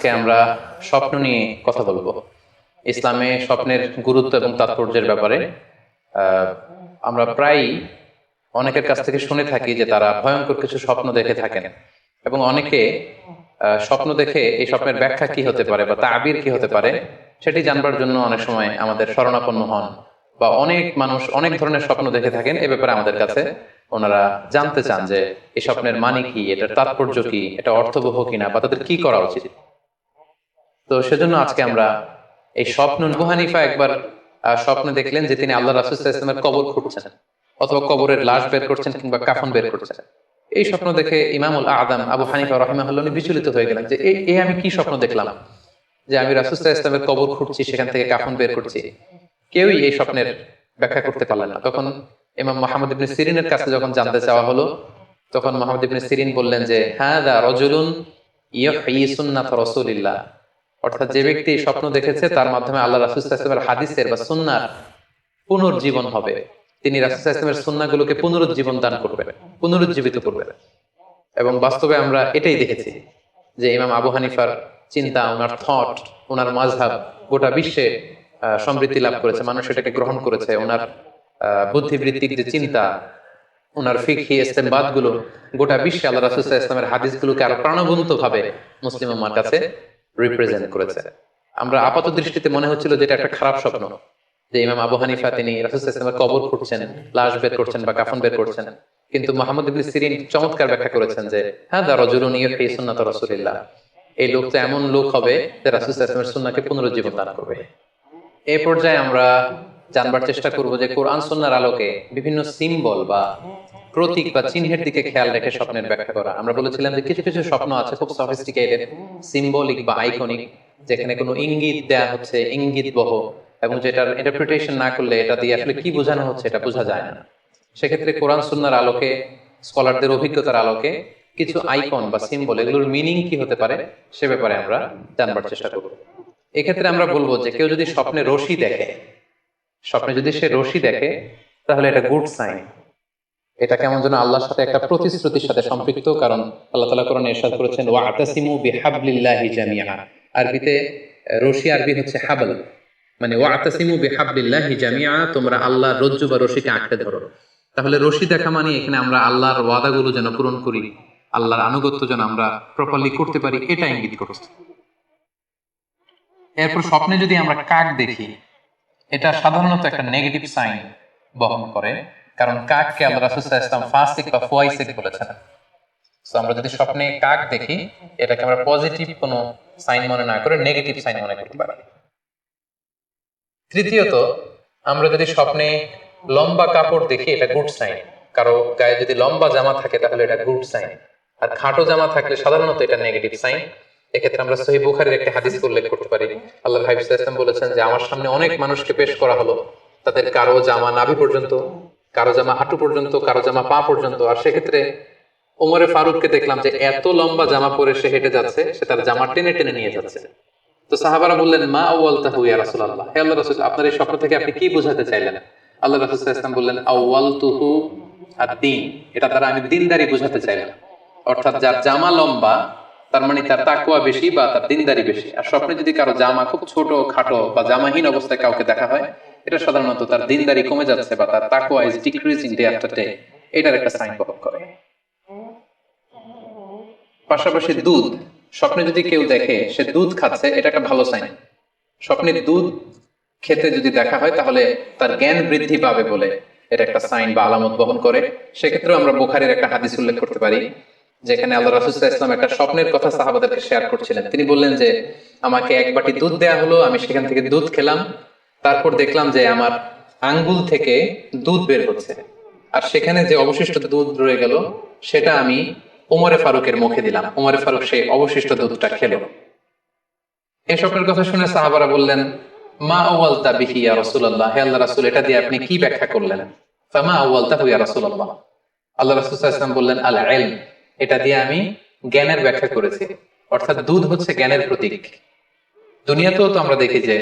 আজকে আমরা স্বপ্ন নিয়ে কথা বলবো। ইসলামে স্বপ্নের গুরুত্ব এবং তাৎপর্যের ব্যাপারে আমরা প্রায় অনেকের কাছ থেকে শুনে থাকি যে তারা ভয়ঙ্কর কিছু স্বপ্ন দেখে থাকেন, এবং অনেকে স্বপ্ন দেখে এই স্বপ্নের ব্যাখ্যা কি হতে পারে বা তাবির কি হতে পারে সেটি জানবার জন্য অনেক সময় আমাদের শরণাপন্ন হন, বা অনেক মানুষ অনেক ধরনের স্বপ্ন দেখে থাকেন। এ ব্যাপারে আমাদের কাছে ওনারা জানতে চান যে এই স্বপ্নের মানে কি, এটার তাৎপর্য কি, এটা অর্থবহ কিনা, বা তাদের কি করা উচিত। তো সেজন্য আজকে আমরা এই স্বপ্ন, আবু হানিফা একবার স্বপ্নে দেখলেন যে তিনি আল্লাহ রাসূল সাল্লাল্লাহু আলাইহি ওয়াসাল্লামের কবর খুঁড়ছেন, অথবা কবরের লাশ বের করছেন, কিংবা কাফন বের করছেন। এই স্বপ্ন দেখে ইমামুল আযম আবু হানিফা রাহিমাহুল্লাহ বিচলিত হয়ে গেলেন যে এই আমি কি স্বপ্ন দেখলাম, যে আমি রাসূল সাল্লাল্লাহু আলাইহি ওয়াসাল্লামের কবর খুঁড়ছি, সেখান থেকে কাফন বের করছি। কেউই এই স্বপ্নের ব্যাখ্যা করতে পারলেন না। তখন ইমাম মুহাম্মদ ইবনে সিরিনের কাছে যখন জানতে চাওয়া হলো, তখন মুহাম্মদ ইবনে সিরিন বললেন যে হাযা রাজুলুন ইউহয়ি সুন্নাত রাসূলিল্লাহ, অর্থাৎ যে ব্যক্তি স্বপ্ন দেখেছে তার মাধ্যমে আল্লাহ রাসূল সাল্লাল্লাহু আলাইহি ওয়াসাল্লামের হাদিসের বা সুন্নাহর পুনর্জীবন হবে। তিনি রাসূল সাল্লাল্লাহু আলাইহি ওয়াসাল্লামের সুন্নাহগুলোকে পুনরুজ্জীবন দান করবেন, পুনরুজ্জীবিত করবেন। এবং বাস্তবে আমরা এটাই দেখেছি যে ইমাম আবু হানিফার চিন্তা, ওনার থট, ওনার মাযহাব গোটা বিশ্বে সমৃদ্ধি লাভ করেছে, মানুষ এটাকে গ্রহণ করেছে। ওনার বুদ্ধিবৃত্তিক যে চিন্তা, ওনার ফিকহি ইস্তেমবাদ গুলো গোটা বিশ্বে আল্লাহ রাসূল সাল্লাল্লাহু আলাইহি ওয়াসাল্লামের হাদিসগুলোকে আরো প্রাণবন্ত ভাবে মুসলিম উম্মাহর কাছে রিপ্রেজেন্ট করেছে। আমরা আপাত দৃষ্টিতে মনে হচ্ছিল যে এটা একটা খারাপ স্বপ্ন, যে ইমাম আবু হানিফা তিনি রাসূল সাল্লাল্লাহু আলাইহি ওয়াসাল্লামের কবর খুঁড়ছেন, লাশ বের করছেন বা কাফন বের করছেন। কিন্তু মুহাম্মদ ইবনে সিরিন চমৎকার ব্যাখ্যা করেছেন যে হাযা রাজুলুন ইউহয়ি সুন্নাত রাসূলিল্লাহ, এই লোকটা এমন লোক হবে যে রাসূল সাল্লাল্লাহু আলাইহি ওয়াসাল্লামের সুন্নাহকে পুনরুজ্জীবন দান করবে। এই পর্যায়ে আমরা জানবার চেষ্টা করব যে কোরআন সুন্নাহর আলোকে বিভিন্ন সিম্বল বা প্রতীক বা চিহ্নের দিকে খেয়াল রেখে স্বপ্নের ব্যাখ্যা করা। আমরা বলেছিলাম যে কিছু কিছু স্বপ্ন আছে খুব সফিস্টিকেটেড, সিম্বলিক বা আইকনিক, যেখানে কোনো ইঙ্গিত দেয়া হচ্ছে, ইঙ্গিত বহ, এবং যেটার ইন্টারপ্রিটেশন না করলে এটা দিয়ে আসলে কি বোঝানো হচ্ছে এটা বোঝা যায় না। সেক্ষেত্রে কোরআন সুন্নাহর আলোকে, স্কলারদের অভিজ্ঞতার আলোকে কিছু আইকন বা সিম্বল, এগুলোর মিনিং কি হতে পারে সে ব্যাপারে আমরা জানবার চেষ্টা করব। এক্ষেত্রে আমরা বলবো যে কেউ যদি স্বপ্নে রশি দেখে, স্বপ্নে যদি সে রশি দেখে, তাহলে এটা গুড সাইন। এটা কেমন যেন আল্লাহর সাথে একটা প্রতিশ্রুতির সাথে সম্পৃক্ত, কারণ আল্লাহ তাআলা কোরআনে ইরশাদ করেছেন ওয়া'তাসিমু বিহাবলিল্লাহি জামিআ। আরবিতে রশি আরবি হচ্ছে হাবল, মানে ওয়া'তাসিমু বিহাবলিল্লাহি জামিআ, তোমরা আল্লাহর রজ্জু বা রশিকে আঁকড়ে ধরো। তাহলে রশি দেখা মানে এখানে আমরা আল্লাহর ওয়াদাগুলো যেন পূরণ করি, আল্লাহর আনুগত্য যেন আমরা প্রপারলি করতে পারি, এটা ইঙ্গিত করছে। এরপর স্বপ্নে যদি আমরা কাক দেখি, এটা সাধারণত একটা নেগেটিভ সাইন বহন করে, কারণ কাককে আল্লাহ রাসূল সাল্লাল্লাহু আলাইহি ওয়াসাল্লাম ফাসিক বা ফুয়াইসিক বলেছেন। সো আমরা যদি স্বপ্নে কাক দেখি, এটাকে আমরা পজিটিভ কোনো সাইন মনে না করে নেগেটিভ সাইন মনে করতে পারি। তৃতীয়ত, আমরা যদি স্বপ্নে লম্বা কাপড় দেখি, এটা গুড সাইন। কারো গায়ে যদি লম্বা জামা থাকে তাহলে এটা গুড সাইন, আর খাটো জামা থাকলে সাধারণত এটা নেগেটিভ সাইন। এক্ষেত্রে আমরা সহিহ বুখারীর একটা হাদিস উল্লেখ করতে পারি। আল্লাহর হাবিব সাল্লাল্লাহু আলাইহি ওয়াসাল্লাম বলেছেন যে আমার সামনে অনেক মানুষকে পেশ করা হলো, তাদের কারো জামা নাভি পর্যন্ত, কারো জামা হাঁটু পর্যন্ত, কারো জামা পা পর্যন্ত। আর সেক্ষেত্রে ওমরে ফারুককে দেখলাম যে এত লম্বা জামা পরে সে হেঁটে যাচ্ছে, সে তার জামা টেনে টেনে নিয়ে যাচ্ছে। তো সাহাবারা বললেন মা আওয়ালতাহু ইয়া রাসূলুল্লাহ, হে আল্লাহর রাসূল, আপনার এই স্বপ্ন থেকে আপনি কি বোঝাতে চাইলেন? আল্লাহ রাসূল সাল্লাল্লাহু আলাইহি ওয়াসাল্লাম বললেন আওয়ালতুহু আদ-দীন, এটা দ্বারা আমি দ্বীনদারি বোঝাতে চাইলাম। অর্থাৎ যার জামা লম্বা তার মানে তার তাকওয়া বেশি বা তার দ্বীনদারি বেশি। আর স্বপ্নে যদি কারো জামা খুব ছোট খাটো বা জামাহীন অবস্থায় কাউকে দেখা হয়, এটা সাধারণত তার দ্বীনদারি কমে যাচ্ছে বা তার তাকওয়া is decreasing day after day, এটার একটা সাইন বহন করে। পাশাপাশি দুধ, স্বপ্নে যদি কেউ দেখে সে দুধ খাচ্ছে, এটা একটা ভালো সাইন। স্বপ্নে দুধ খেতে যদি দেখা হয় তাহলে তার জ্ঞান বৃদ্ধি পাবে বলে এটা একটা সাইন বা আলামত বহন করে। সেক্ষেত্রেও আমরা বুখারীর একটা হাদিস উল্লেখ করতে পারি, যেখানে আল্লাহ রাসূল সাল্লাল্লাহু আলাইহি ওয়াসাল্লাম একটা স্বপ্নের কথা সাহাবাদেরকে শেয়ার করছিলেন। তিনি বললেন যে আমাকে এক বাটি দুধ দেয়া হলো, আমি সেখান থেকে দুধ খেলাম, তারপর দেখলাম যে আমার আঙ্গুল থেকে দুধ বের হচ্ছে, আর সেখানে যে অবশিষ্ট দুধ রয়ে গেল সেটা আমি ওমরে ফারুকের মুখে দিলাম। ওমরে ফারুক সেই অবশিষ্ট দুধটা খেলো। এই স্বপ্নের কথা শুনে সাহাবারা বললেন মা আওয়ালতা বিহি ইয়া রাসূলুল্লাহ, হে আল্লাহর রাসূল, এটা দিয়ে আপনি কি ব্যাখ্যা করলেন? ফামা আওয়ালতাহু ইয়া রাসূলুল্লাহ, আল্লাহ রাসূল সাল্লাল্লাহু আলাইহি ওয়াসাল্লাম বললেন আল ইলম, এটা দিয়ে আমি জ্ঞানের ব্যাখ্যা করেছি। অর্থাৎ দুধ হচ্ছে জ্ঞানের প্রতীক। দুনিয়াতেও তো আমরা দেখি যে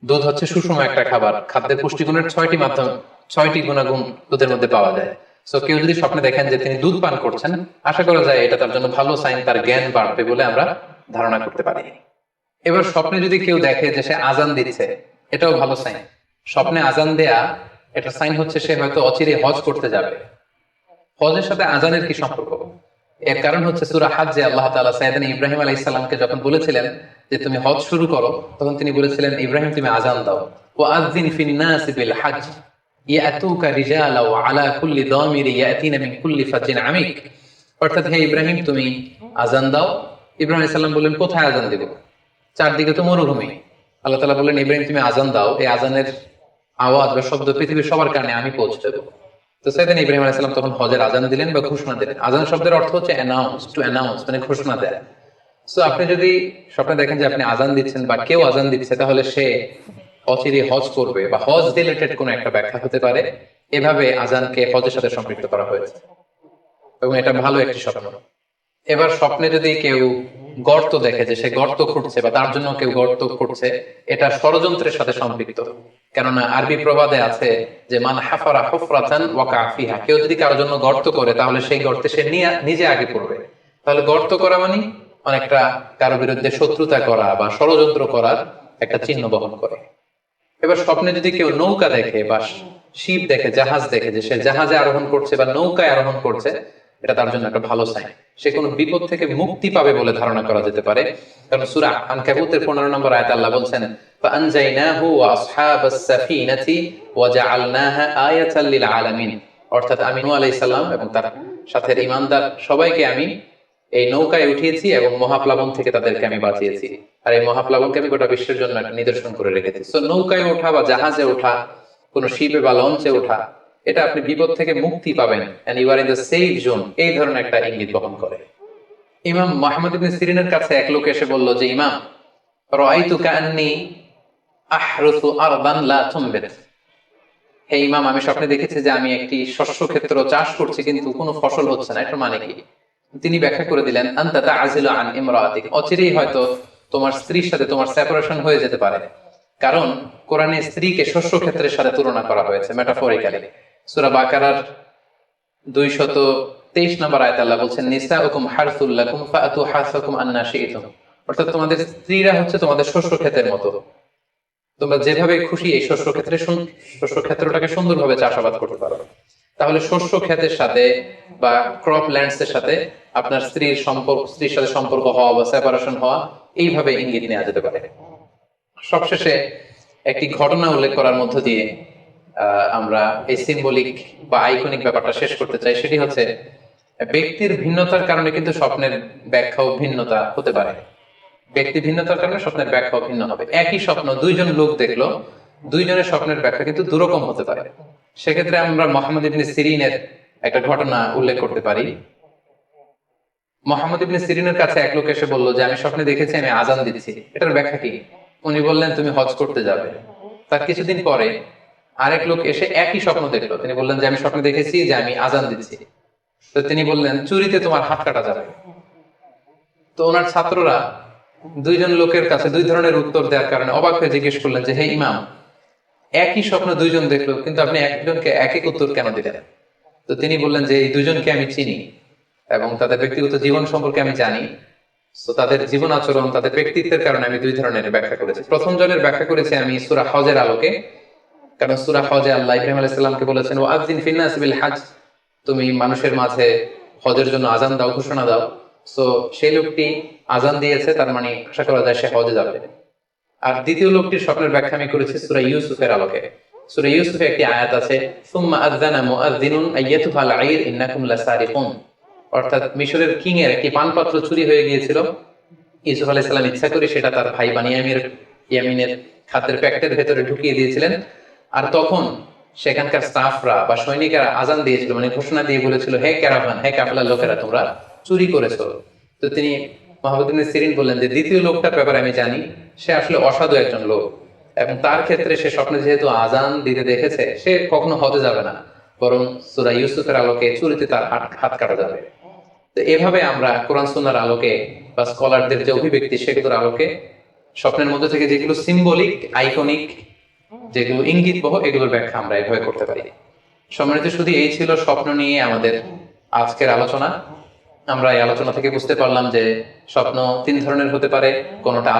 দুধ হচ্ছে সুষম একটা খাবার, খাদ্যের পুষ্টিগুণের 6টি মাধ্যম, 6টি গুণাগুণ দুধের মধ্যে পাওয়া যায়। সো কেউ যদি স্বপ্নে দেখেন যে তিনি দুধ পান করছেন, আশা করা যায় এটা তার জন্য ভালো সাইন, তার জ্ঞান বাড়বে বলে আমরা ধারণা করতে পারি। এবার স্বপ্নে যদি কেউ দেখে যে সে আজান দিচ্ছে, এটাও ভালো সাইন। স্বপ্নে আজান দেয়া এটা সাইন হচ্ছে সে হয়তো অচিরে হজ করতে যাবে। হজের সাথে আজানের কি সম্পর্ক? এর কারণ হচ্ছে সূরা হজ্জে আল্লাহ তাআলা সাইয়েদনা ইব্রাহিম আলাইহিস সালামকে যখন বলেছিলেন যে তুমি হজ শুরু করো, তখন তিনি বলেছিলেন ইব্রাহিম তুমি আজান দাও, ওয়া আযযিন ফিন নাস বিল হজ্জ ইয়াতুকা রিজালা ওয়া আলা কুল্লি দামির ইয়াতিনা মিন কুল্লি ফাজ্জিন আমিক। অর্থাৎ হে ইব্রাহিম তুমি আজান দাও। ইব্রাহিম আলাইহিস সালাম বললেন কোথায় আজান দিব? চারদিকে তো মরুভূমি। আল্লাহ তাআলা বললেন ইব্রাহিম তুমি আজান দাও, এই আজানের আওয়াজ বা শব্দ পৃথিবীর সবার কানে আমি পৌঁছে দেবো। তো সাইয়েদনা ইব্রাহিম আলাইহিস সালাম তখন হজের আজান দিলেন বা ঘোষণা দিলেন। আজান শব্দের অর্থ হচ্ছে অ্যানাউন্স, টু অ্যানাউন্স, মানে ঘোষণা দেয়া। সো আপনি যদি স্বপ্নে দেখেন যে আপনি আজান দিচ্ছেন বা কেউ আজান দিচ্ছে, তাহলে সে অচিরে হজ করবে বা হজ রিলেটেড কোনো একটা ব্যাখ্যা হতে পারে। এভাবে আজানকে হজের সাথে সম্পৃক্ত করা হয়েছে এবং এটা ভালো একটি স্বপ্ন। এবার স্বপ্নে যদি কেউ গর্ত দেখে যে সে গর্ত খুঁড়ছে বা তার জন্য কেউ গর্ত খুঁড়ছে, এটা ষড়যন্ত্রের সাথে সম্পৃক্ত। কেননা আরবি প্রবাদে আছে যে মান হাফারা হুফরাতান ওয়াকা ফিহা, কেউ যদি কারোর জন্য গর্ত করে তাহলে সেই গর্তে সে নিজে আগে পড়বে। তাহলে গর্ত করা মানে অনেকটা কারো বিরুদ্ধে শত্রুতা করা বা ষড়যন্ত্র করার একটা চিহ্ন বহন করে। এবার স্বপ্নে যদি কেউ নৌকা দেখে বা শিপ দেখে, জাহাজ দেখে যে সে জাহাজে আরোহণ করছে বা নৌকায় আরোহণ করছে, এটা তার জন্য একটা ভালো সাইন। সে কোনো বিপদ থেকে মুক্তি পাবে বলে ধারণা করা যেতে পারে। কারণ সূরা আনকাবুতের 15 নম্বর আয়াতে আল্লাহ বলছেন ফাআনজাইনাহু ওয়া আসহাবাস সাফিনাতি ওয়া জাআলনাহা আয়াতাল লিল আলামিন। অর্থাৎ আমি নূহ আলাইহিস সালাম এবং তার সাথে ঈমানদার সবাইকে আমি এই নৌকায় উঠিয়েছি এবং মহাপ্লাবন থেকে তাদেরকে আমি বাঁচিয়েছি। আর এই মহাপ্লাবনকে আমি গোটা বিশ্বের জন্য একটা নিদর্শন করে রেখেছি। সো নৌকায় ওঠা বা জাহাজে ওঠা, কোন শিপে বা লঞ্চে ওঠা, এটা আপনি বিপদ থেকে মুক্তি পাবেন, and you are in the safe zone, এই ধরনের একটা ইঙ্গিত বহন করে। ইমাম মুহাম্মদ ইবনে সিরিনের কাছে এক লোক এসে বলল যে ইমাম রাআইতু কাআন্নী আহরুসু আরদান লা তুমবিত। হে ইমাম আমি স্বপ্নে দেখেছি যে আমি একটি শস্য ক্ষেত্র চাষ করছি কিন্তু কোনো ফসল হচ্ছে না, এটা মানে কি? তিনি ব্যাখ্যা করে দিলেন আনতা তা'জিলু আন ইমরাতিক, অচিরেই হয়তো তোমার স্ত্রীর সাথে তোমার সেপারেশন হয়ে যেতে পারে। কারণ কোরআনে স্ত্রীকে শস্য ক্ষেত্রের সাথে তুলনা করা হয়েছে মেটাফরিক্যালি। সূরা বাকারার 223 নম্বর আয়াতে আল্লাহ বলছেন নিসাউকুম হারসুল লাকুম ফাআতু হারসাকুম আন্না শি'তুম। অর্থাৎ তোমাদের স্ত্রীরা হচ্ছে তোমাদের শস্য ক্ষেতের মতো, তোমরা যেভাবে খুশি এই শস্য ক্ষেত্রটাকে সুন্দরভাবে চাষাবাদ করতে পারো। তাহলে শস্য ক্ষেতের সাথে বা ক্রপ ল্যান্ডস এর সাথে আপনার স্ত্রীর সাথে সম্পর্ক হওয়া বা সেপারেশন হওয়া, এইভাবে ইঙ্গিত নেওয়া যেতে পারে। সবশেষে একটি ঘটনা উল্লেখ করার মধ্য দিয়ে আমরা এই সিম্বলিক বা আইকনিক ব্যাপারটা শেষ করতে চাই। সেটি হচ্ছে ব্যক্তির ভিন্নতার কারণে কিন্তু স্বপ্নের ব্যাখ্যাও ভিন্নতা হতে পারে। ব্যক্তি ভিন্নতার কারণে স্বপ্নের ব্যাখ্যাও ভিন্ন হবে। একই স্বপ্ন দুইজন লোক দেখলো, দুইজনের স্বপ্নের ব্যাখ্যা কিন্তু দুরকম হতে পারে। সেক্ষেত্রে আমরা মুহাম্মদ ইবনে সিরিনের একটা ঘটনা উল্লেখ করতে পারি। মুহাম্মদ ইবনে সিরিনের কাছে এক লোক এসে বলল যে আমি স্বপ্নে দেখেছি আমি আজান দিচ্ছি, এটার ব্যাখ্যা কি? উনি বললেন তুমি হজ করতে যাবে। তার কিছুদিন পরে আরেক লোক এসে একই স্বপ্ন দেখলো, তিনি বললেন যে আমি স্বপ্নে দেখেছি যে আমি আজান দিচ্ছি। তো তিনি বললেন চুরিতে তোমার হাত কাটা যাবে। তো ওনার ছাত্ররা দুইজন লোকের কাছে দুই ধরনের উত্তর দেওয়ার কারণে অবাক হয়ে জিজ্ঞেস করলেন যে হে ইমাম, একই স্বপ্ন দুইজন দেখলো কিন্তু আপনি একজনকে এক এক উত্তর কেন দিলেন? তো তিনি বললেন যে এই দুইজনকে আমি চিনি এবং তাদের ব্যক্তিগত জীবন সম্পর্কে আমি জানি। তো তাদের জীবন আচরণ, তাদের ব্যক্তিত্বের কারণে আমি দুই ধরনের ব্যাখ্যা করেছি। প্রথম জনের ব্যাখ্যা করেছি আমি সূরা হজের আলোকে, কারণ সূরা হজে আল্লাহ ইব্রাহিম আলাইহিস সালামকে বলেছেন ওয়া আযিন ফিন নাস বিল হজ, তুমি মানুষের মাঝে হজের জন্য আজান দাও, ঘোষণা দাও। সো সেই লোকটি আজান দিয়েছে, তার মানে আশা করা যায় সে হজে যাবে। আর দ্বিতীয় লোকটির স্বপ্নের ব্যাখ্যা আমি করেছি সূরা ইউসুফের আলোকে। সূরা ইউসুফে একটি আয়াত আছে সুম্মা আযানা মুআযযিনুন আইয়াতুহাল আইর ইন্নাকুম লাসারিকুন। অর্থাৎ মিশরের কিং এর একটি পানপাত্র চুরি হয়ে গিয়েছিল। ইউসুফ আলাইহিস সালাম ইচ্ছা করে সেটা তার ভাই ইয়ামিনের খাদ্যের প্যাকেটের ভেতরে ঢুকিয়ে দিয়েছিলেন। আর তখন সেখানকার স্টাফরা বা সৈনিকেরা আজান দিয়েছিল, মানে ঘোষণা দিয়ে বলেছিল হে ক্যারাভান, হে কাফেলার লোকেরা, তোমরা চুরি করেছো। তো তিনি মুহাম্মদ ইবনে সিরিন বললেন যে দ্বিতীয় লোকটার ব্যাপারে আমি জানি, সে আসলে অসাধু একজন লোক এবং তার ক্ষেত্রে সে স্বপ্নে যেহেতু আজান দিতে দেখেছে, সে কখনো হজে যাবে না, বরং সূরা ইউসুফের আলোকে চুরিতে তার হাত কাটা যাবে। তো এভাবে আমরা কোরআন সুন্নাহর আলোকে বা স্কলারদের যে অভিব্যক্তি সেগুলোর আলোকে স্বপ্নের মধ্যে থেকে যেগুলো সিম্বলিক, আইকনিক, যেগুলো ইঙ্গিত বহ, এগুলোর ব্যাখ্যা আমরা এভাবে করতে পারি। সম্মানিত শুধু এই ছিল স্বপ্ন নিয়ে আমাদের আজকের আলোচনা। আমরা এই আলোচনা থেকে বুঝতে পারলাম যে স্বপ্ন তিন ধরনের হতে পারে, কোনোটা